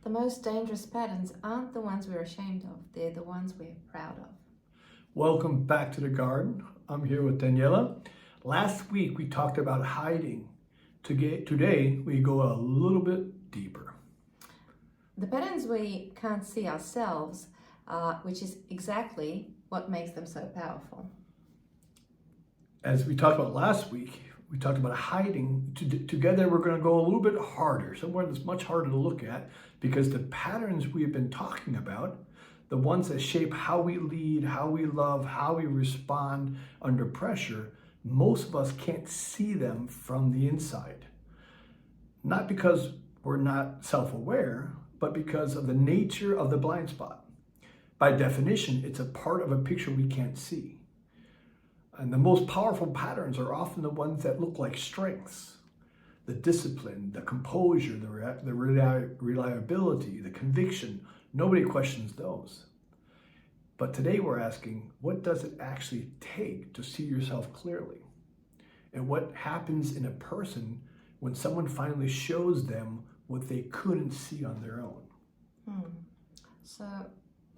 the most dangerous patterns aren't the ones we're ashamed of, they're the ones we're proud of. Welcome back to the garden. I'm here with Daniela. Last week we talked about hiding. Today we go a little bit deeper. The patterns we can't see ourselves, which is exactly what makes them so powerful. As we talked about last week, we talked about hiding. Together we're going to go a little bit harder, somewhere that's much harder to look at, because the patterns we've been talking about, the ones that shape how we lead, how we love, how we respond under pressure, most of us can't see them from the inside. Not because we're not self-aware, but because of the nature of the blind spot. By definition, it's a part of a picture we can't see. And the most powerful patterns are often the ones that look like strengths. The discipline, the composure, the reliability, the conviction. Nobody questions those. But today we're asking, what does it actually take to see yourself clearly? And what happens in a person when someone finally shows them what they couldn't see on their own? So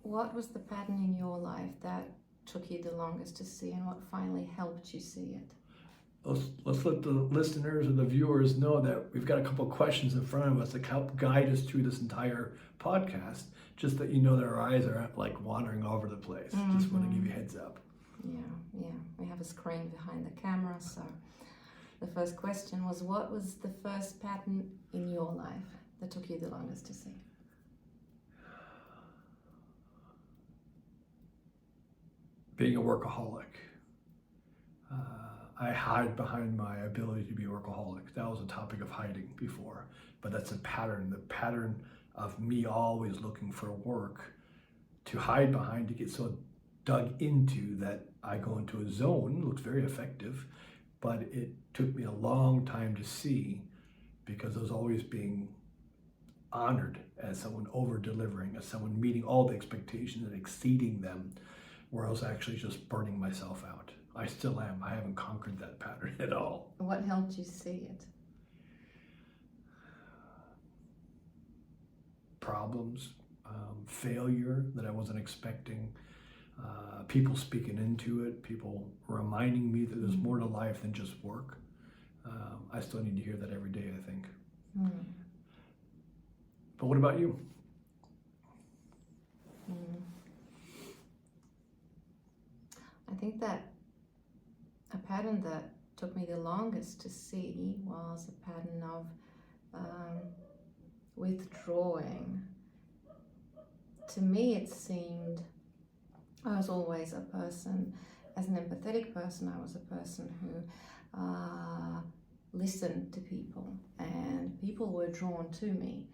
what was the pattern in your life that took you the longest to see, and what finally helped you see it? Let's let the listeners or the viewers know that we've got a couple of questions in front of us that help guide us through this entire podcast, just that you know that our eyes aren't like wandering all over the place. Just want to give you a heads up. Yeah. We have a screen behind the camera, so the first question was, what was the first pattern in your life that took you the longest to see? Being a workaholic. I hide behind my ability to be a workaholic. That was a topic of hiding before, but that's a pattern. The pattern of me always looking for work to hide behind, to get so dug into that I go into a zone. It looks very effective, but it took me a long time to see, because I was always being honored as someone over-delivering, as someone meeting all the expectations and exceeding them, where I was actually just burning myself out. I still am. I haven't conquered that pattern at all. What helped you see it? Problems, failure that I wasn't expecting, people speaking into it, people reminding me that there's more to life than just work. I still need to hear that every day, I think. But what about you? I think that a pattern that took me the longest to see was a pattern of withdrawing. To me, it seemed I was always a person, as an empathetic person, I was a person who listened to people, and people were drawn to me,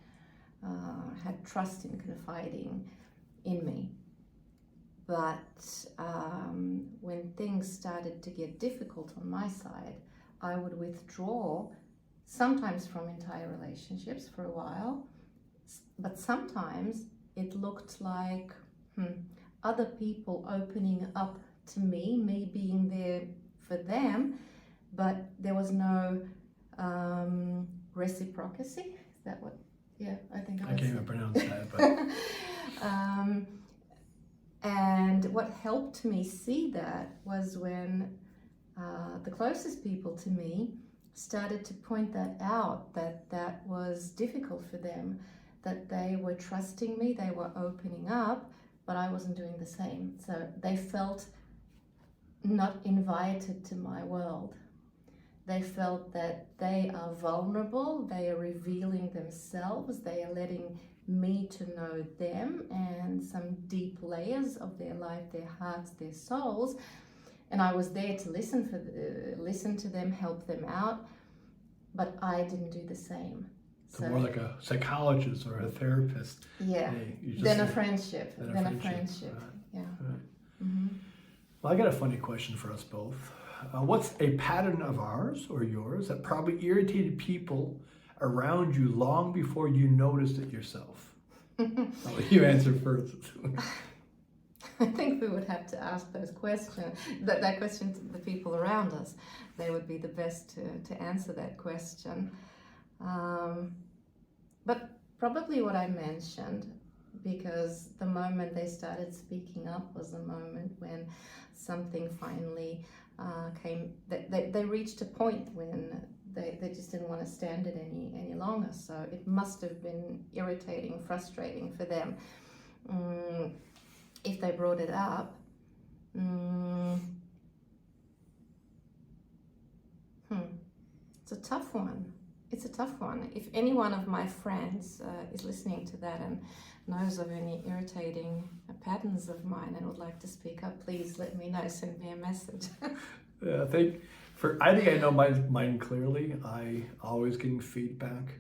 had trust in confiding in me. But when things started to get difficult on my side, I would withdraw, sometimes from entire relationships for a while, but sometimes it looked like other people opening up to me being there for them, but there was no reciprocity. Is that what? Yeah, I think I can't even pronounce that, but... And what helped me see that was when the closest people to me started to point that out, that was difficult for them, that they were trusting me, they were opening up, but I wasn't doing the same. So they felt not invited to my world. They felt that they are vulnerable, they are revealing themselves, they are letting me to know them and some deep layers of their life, their hearts, their souls. And I was there to listen to them, help them out, but I didn't do the same. So more like a psychologist or a therapist. Yeah. Then a friendship. Right. Yeah. Right. Well, I got a funny question for us both. What's a pattern of ours or yours that probably irritated people around you long before you noticed it yourself? I'll let you answer first. I think we would have to ask that question to the people around us. They would be the best to answer that question. But probably probably what I mentioned, because the moment they started speaking up was the moment when something finally came. They reached a point when they just didn't want to stand it any longer. So it must have been irritating, frustrating for them. If they brought it up, it's a tough one. It's a tough one. If any one of my friends is listening to that and knows of any irritating patterns of mine and would like to speak up, please let me know. Send me a message. Yeah, I think I know mine clearly. I always getting feedback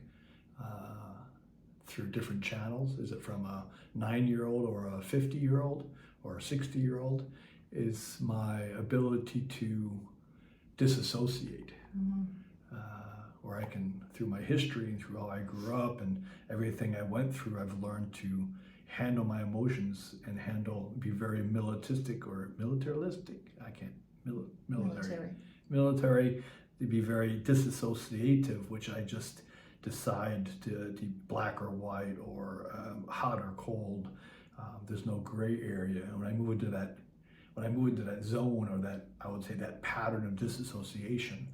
through different channels. Is it from a 9-year-old or a 50-year-old or a 60-year-old? Is my ability to disassociate. Where I can, through my history and through how I grew up and everything I went through, I've learned to handle my emotions and be very militaristic, to be very disassociative, which I just decide to be black or white or hot or cold. There's no gray area. And when I move into that zone, or that, I would say, that pattern of disassociation,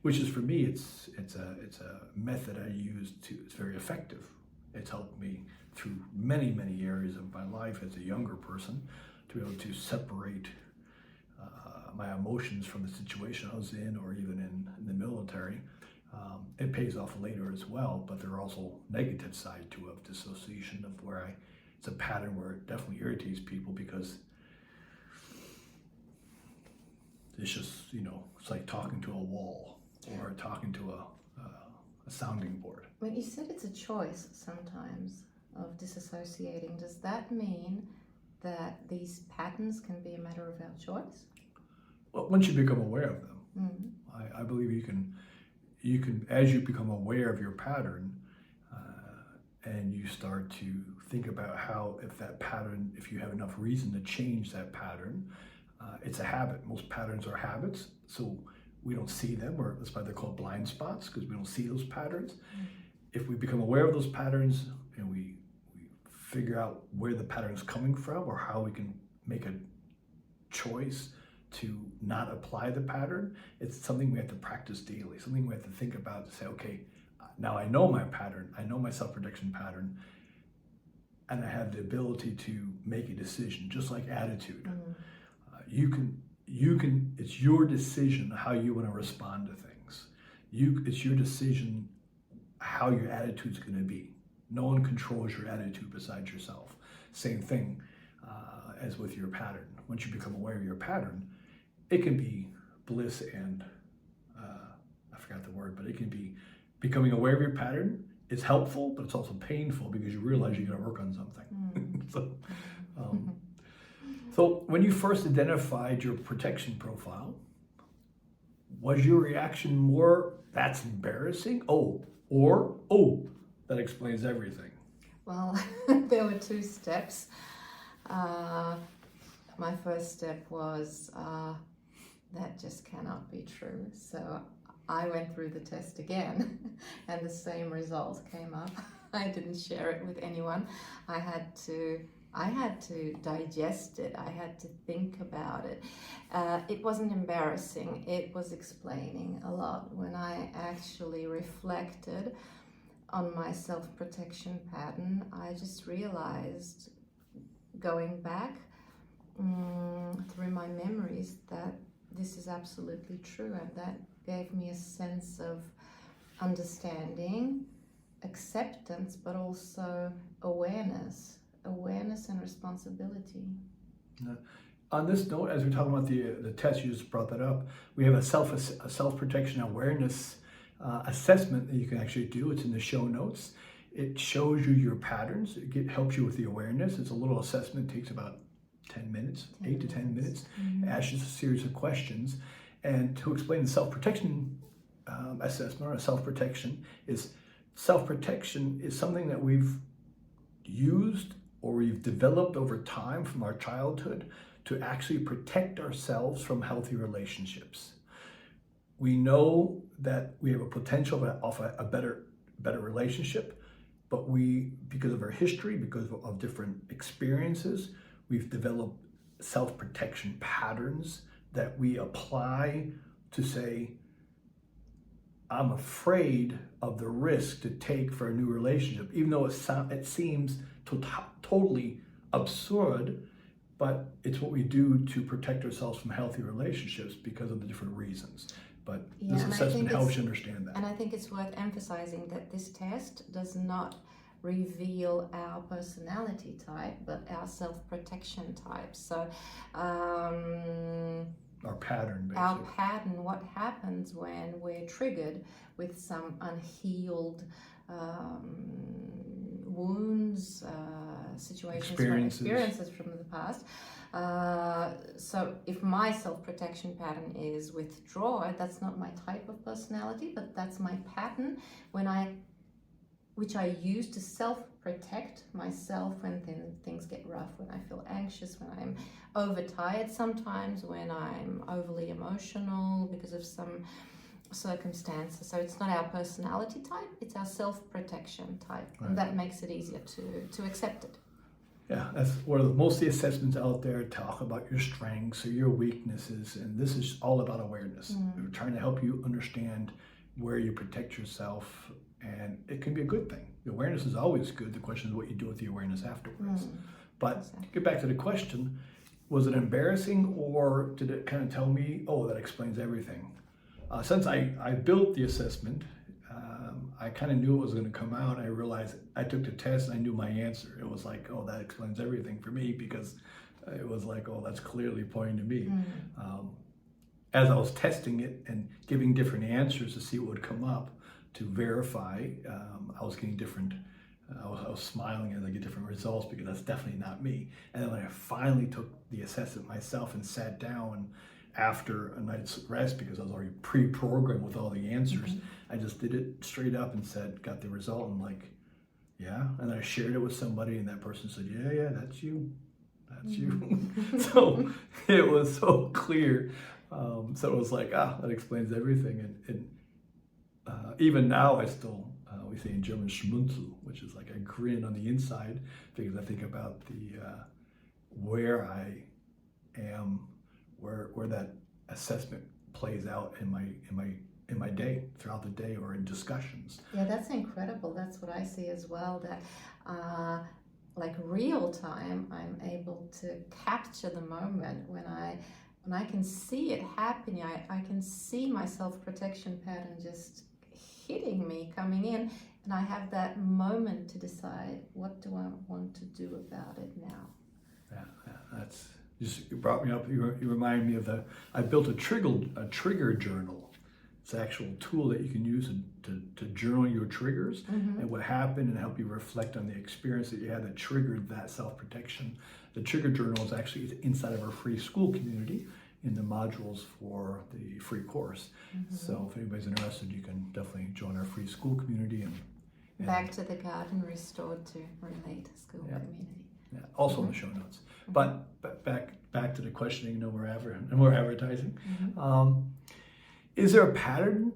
which is, for me, it's a method I use it's very effective. It's helped me through many areas of my life as a younger person to be able to separate my emotions from the situation I was in, or even in the military. It pays off later as well, but there are also negative side to it, of dissociation, of where it's a pattern where it definitely irritates people, because it's just, it's like talking to a wall or talking to a sounding board. When you said it's a choice sometimes of disassociating, does that mean that these patterns can be a matter of our choice? Well, once you become aware of them, I believe you can, as you become aware of your pattern, and you start to think about how, if you have enough reason to change that pattern, it's a habit. Most patterns are habits, so we don't see them, or that's why they're called blind spots, because we don't see those patterns. If we become aware of those patterns and we figure out where the pattern is coming from, or how we can make a choice to not apply the pattern, it's something we have to practice daily, something we have to think about, to say, okay, now I know my pattern, I know my self-protection pattern, and I have the ability to make a decision, just like attitude. It's your decision how you want to respond to things. It's your decision how your attitude's going to be. No one controls your attitude besides yourself. Same thing as with your pattern. Once you become aware of your pattern, it can be bliss and, I forgot the word, but it can be, becoming aware of your pattern is helpful, but it's also painful, because you realize you got to work on something. So when you first identified your protection profile, was your reaction more, that's embarrassing? Oh, or, oh, that explains everything? Well, there were 2 steps. My first step was, that just cannot be true. So I went through the test again and the same result came up. I didn't share it with anyone. I had to digest it. I had to think about it. It wasn't embarrassing. It was explaining a lot. When I actually reflected on my self-protection pattern, I just realized, going back through my memories, that this is absolutely true, and that gave me a sense of understanding, acceptance, but also awareness and responsibility. On this note, as we're talking about the test, you just brought that up, we have a self-protection awareness assessment that you can actually do. It's in the show notes. It shows you your patterns. It helps you with the awareness. It's a little assessment, takes about 10 minutes, 8 to 10 minutes. Asks you a series of questions. And to explain the self-protection assessment, or self-protection is something that we've used or we've developed over time from our childhood to actually protect ourselves from healthy relationships. We know that we have a potential of a better relationship but because of our history, because of different experiences, we've developed self-protection patterns that we apply to say, I'm afraid of the risk to take for a new relationship, even though it seems totally absurd, but it's what we do to protect ourselves from healthy relationships because of the different reasons. But this assessment helps you understand that. And I think it's worth emphasizing that this test does not reveal our personality type, but our self-protection type. So our pattern, basically. Our pattern, what happens when we're triggered with some unhealed wounds, experiences from the past. So if my self-protection pattern is withdraw, that's not my type of personality, but that's my pattern which I use to self-protect myself when things get rough, when I feel anxious, when I'm overtired sometimes, when I'm overly emotional because of some circumstances. So it's not our personality type, it's our self-protection type. Right. And that makes it easier to accept it. Yeah, that's one of the most of the assessments out there talk about your strengths or your weaknesses, and this is all about awareness. We're trying to help you understand where you protect yourself, and it can be a good thing. The awareness is always good. The question is what you do with the awareness afterwards. But exactly. To get back to the question, was it embarrassing, or did it kind of tell me, oh, that explains everything? Since I built the assessment, I kind of knew it was going to come out. I realized I took the test and I knew my answer. It was like, oh, that explains everything for me, because it was like, oh, that's clearly pointing to me. As I was testing it and giving different answers to see what would come up to verify, I was getting different, I was smiling as I get different results, because that's definitely not me. And then when I finally took the assessment myself and sat down after a night's rest, because I was already pre-programmed with all the answers, I just did it straight up and got the result, and like, yeah. And then I shared it with somebody, and that person said, yeah, that's you. That's you. So it was so clear. So it was like, that explains everything. And even now, I still, we say in German, schmunzel, which is like a grin on the inside, because I think about the where I am, where that assessment plays out in my day, throughout the day, or in discussions. Yeah, that's incredible. That's what I see as well, that like real time, I'm able to capture the moment when I can see it happening. I can see my self-protection pattern just hitting me, coming in, and I have that moment to decide, what do I want to do about it now? Yeah, that's just, you brought me up. You remind me of I built a trigger journal. It's an actual tool that you can use to journal your triggers and what happened, and help you reflect on the experience that you had that triggered that self-protection. The trigger journal is actually inside of our free school community in the modules for the free course. So if anybody's interested, you can definitely join our free school community. And Back to the garden restored to relate school community. Yeah, also in the show notes. But back to the questioning. We're advertising. Is there a pattern,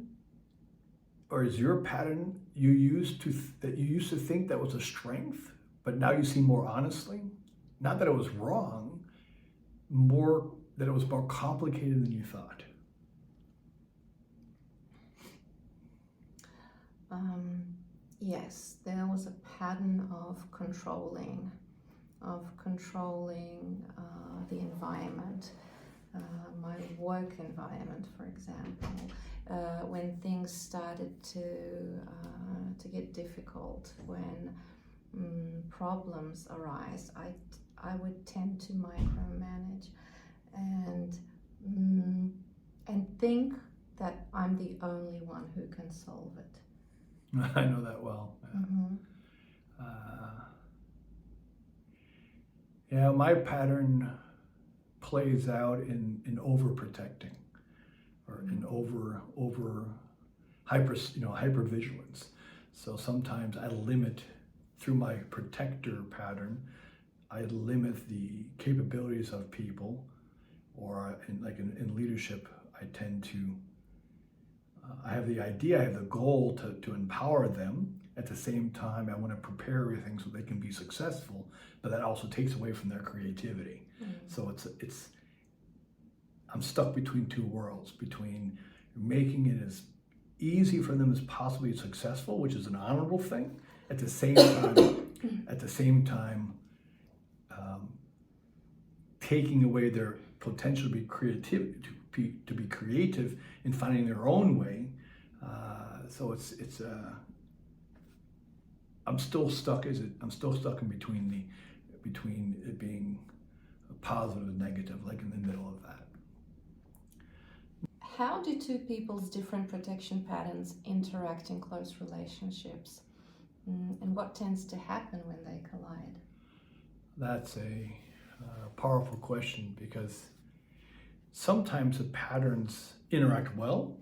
or is your pattern that you used to think that was a strength, but now you see more honestly? Not that it was wrong, more that it was more complicated than you thought. Yes, there was a pattern of controlling the environment, my work environment, for example. When things started to get difficult, when problems arise, I would tend to micromanage and think that I'm the only one who can solve it. I know that well. My pattern plays out in overprotecting, or in over hypervigilance. So sometimes I limit, through my protector pattern, I limit the capabilities of people, or in leadership, I tend to, I have the idea, I have the goal to empower them, At the same time, I want to prepare everything so they can be successful, but that also takes away from their creativity. So I'm stuck between two worlds, between making it as easy for them as possibly successful, which is an honorable thing. At the same time, taking away their potential to be creative in finding their own way. So I'm still stuck. I'm still stuck in between it being a positive and negative, like in the middle of that. How do two people's different protection patterns interact in close relationships? And what tends to happen when they collide? That's a powerful question, because sometimes the patterns interact well,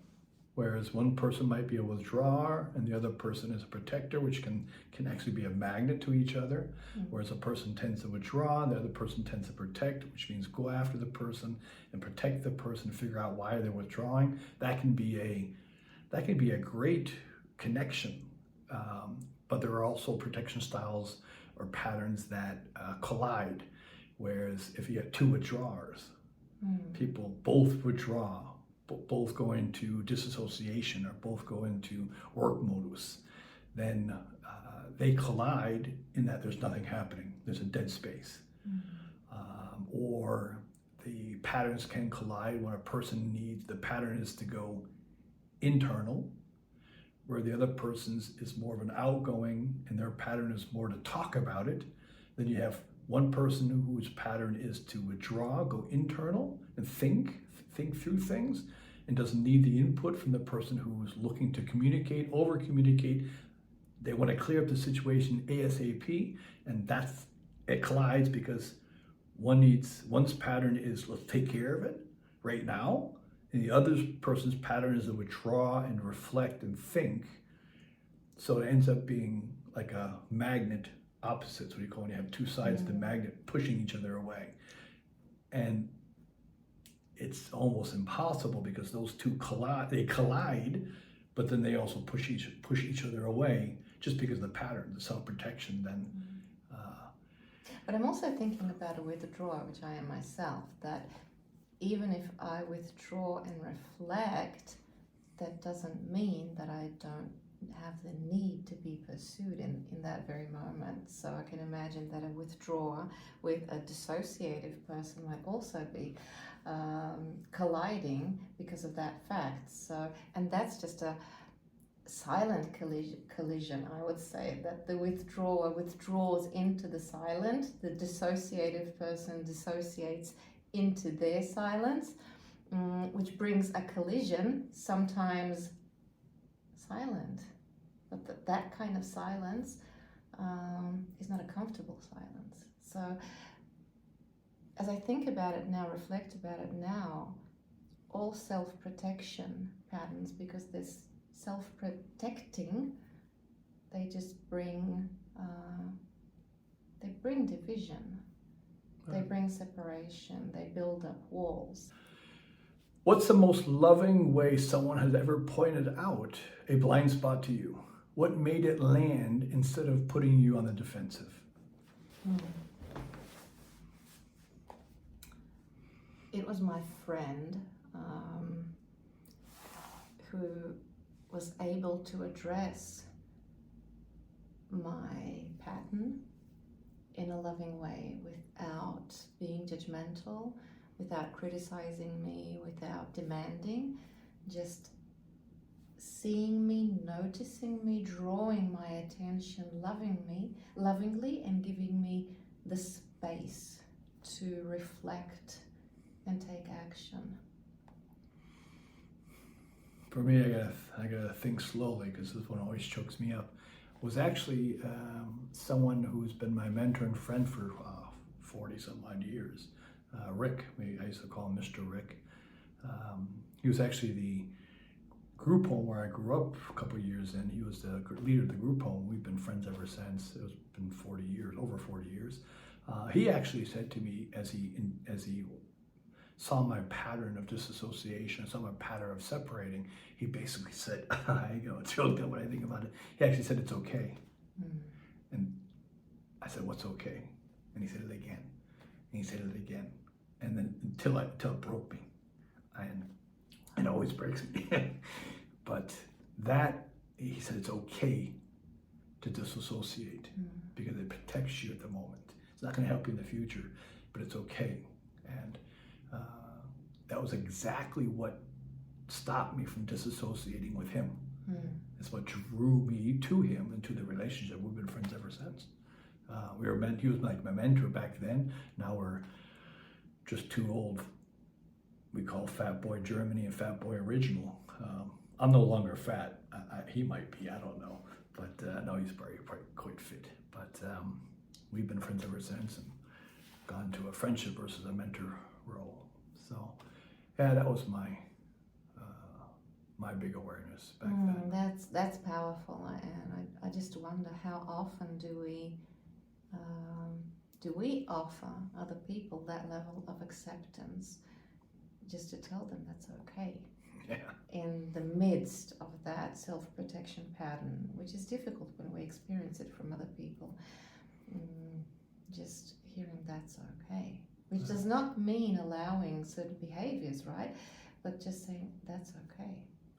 whereas one person might be a withdrawer and the other person is a protector, which can actually be a magnet to each other. Whereas a person tends to withdraw, the other person tends to protect, which means go after the person and protect the person, figure out why they're withdrawing. That can be a great connection. But there are also protection styles or patterns that collide. Whereas if you have two withdrawers, people both withdraw, both go into disassociation or both go into work modus, then they collide in that there's nothing happening. There's a dead space. Or the patterns can collide when a person the pattern is to go internal, where the other person's is more of an outgoing and their pattern is more to talk about it. Then you have one person whose pattern is to withdraw, go internal, and think through things, and doesn't need the input from the person who's looking to communicate, over communicate. They want to clear up the situation ASAP, and it collides because one's pattern is let's take care of it right now, and the other person's pattern is to withdraw and reflect and think. So it ends up being like a magnet opposites, what you call when you have two sides of the magnet pushing each other away. And it's almost impossible because those two collide, but then they also push each other away just because of the pattern, the self-protection then. But I'm also thinking about a withdrawer, which I am myself, that even if I withdraw and reflect, that doesn't mean that I don't have the need to be pursued in that very moment. So I can imagine that a withdrawer with a dissociative person might also be colliding because of that fact. So, and that's just a silent collision, I would say, that the withdrawer withdraws into the silent, the dissociative person dissociates into their silence, which brings a collision, sometimes silent. But that kind of silence is not a comfortable silence. So as I think about it now, reflect about it now, all self-protection patterns, because this self-protecting, they just bring division, they bring separation, they build up walls. What's the most loving way someone has ever pointed out a blind spot to you? What made it land instead of putting you on the defensive? It was my friend who was able to address my pattern in a loving way without being judgmental, without criticizing me, without demanding, just seeing me, noticing me, drawing my attention lovingly, and giving me the space to reflect and take action. For me, I gotta think slowly because this one always chokes me up. Was actually someone who's been my mentor and friend for 40-some odd years. Rick, I used to call him Mr. Rick. He was actually the group home where I grew up a couple of years in. He was the leader of the group home. We've been friends ever since. It's been 40 years, over 40 years. He actually said to me as he saw my pattern of disassociation, saw my pattern of separating, he basically said, it's really good when I think about it. He actually said, it's okay. And I said, what's okay? And he said it again. And he said it again. And then until it broke me. And it always breaks me. But that, he said, it's okay to disassociate because it protects you at the moment. It's not going to help you in the future, but it's okay. And that was exactly what stopped me from disassociating with him. It's what drew me to him and to the relationship. We've been friends ever since. He was like my mentor back then. Now we're just two old, we call Fat Boy Germany and Fat Boy Original. I'm no longer fat. He might be, I don't know. But no, he's probably quite fit. But we've been friends ever since and gone to a friendship versus a mentor role. So yeah, that was my big awareness back then. That's powerful, and I just wonder how often do we offer other people that level of acceptance, just to tell them that's okay. Yeah. In the midst of that self-protection pattern, which is difficult when we experience it from other people, just hearing that's okay, which does not mean allowing certain behaviors, right? But just saying that's okay.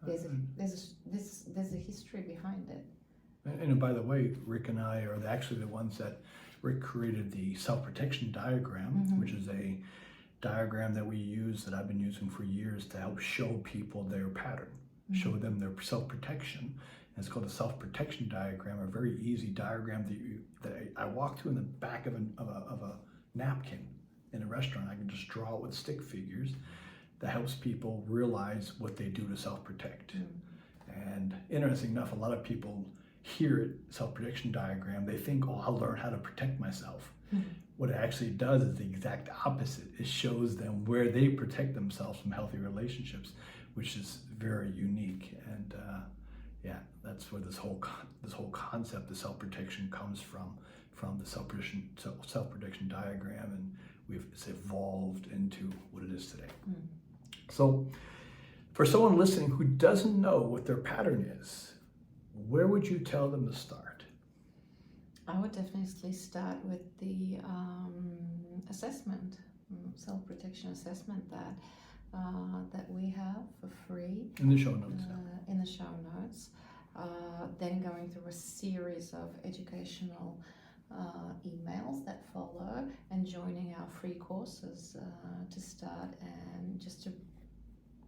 There's a history behind it. And by the way, Rick and I are actually the ones that Rick created the self-protection diagram, which is a diagram that we use, that I've been using for years to help show people their pattern, show them their self-protection. And it's called the self-protection diagram, a very easy diagram that I walk through in the back of a napkin in a restaurant. I can just draw it with stick figures that helps people realize what they do to self-protect. And interesting enough, a lot of people hear it, self-protection diagram, they think, oh, I'll learn how to protect myself. What it actually does is the exact opposite. It shows them where they protect themselves from healthy relationships, which is very unique. And yeah, that's where this whole concept of self-protection comes from the self-protection diagram, and it's evolved into what it is today. So for someone listening who doesn't know what their pattern is, where would you tell them to start? I would definitely start with the assessment, self-protection assessment that we have for free in the show notes. In the show notes. Then going through a series of educational emails that follow, and joining our free courses to start, and just to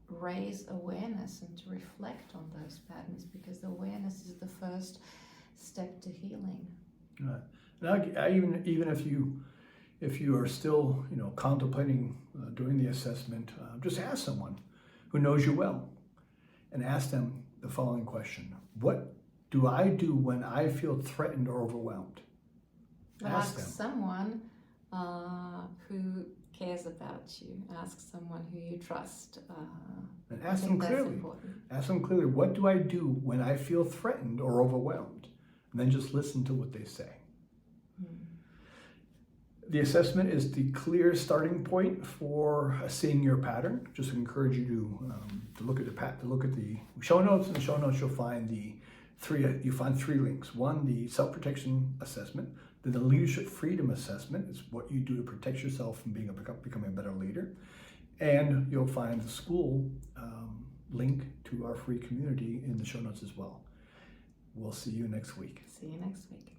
raise awareness and to reflect on those patterns, because awareness is the first step to healing. Right. Now, even if you are still contemplating doing the assessment, just ask someone who knows you well, and ask them the following question: what do I do when I feel threatened or overwhelmed? Ask someone who cares about you. Ask someone who you trust. And ask them clearly. Ask them clearly, what do I do when I feel threatened or overwhelmed? And then just listen to what they say. The assessment is the clear starting point for seeing your pattern. Just encourage you to look at the show notes. In the show notes, you'll find three links. One, the self-protection assessment. Then the leadership freedom assessment is what you do to protect yourself from becoming a better leader. And you'll find the school link to our free community in the show notes as well. We'll see you next week. See you next week.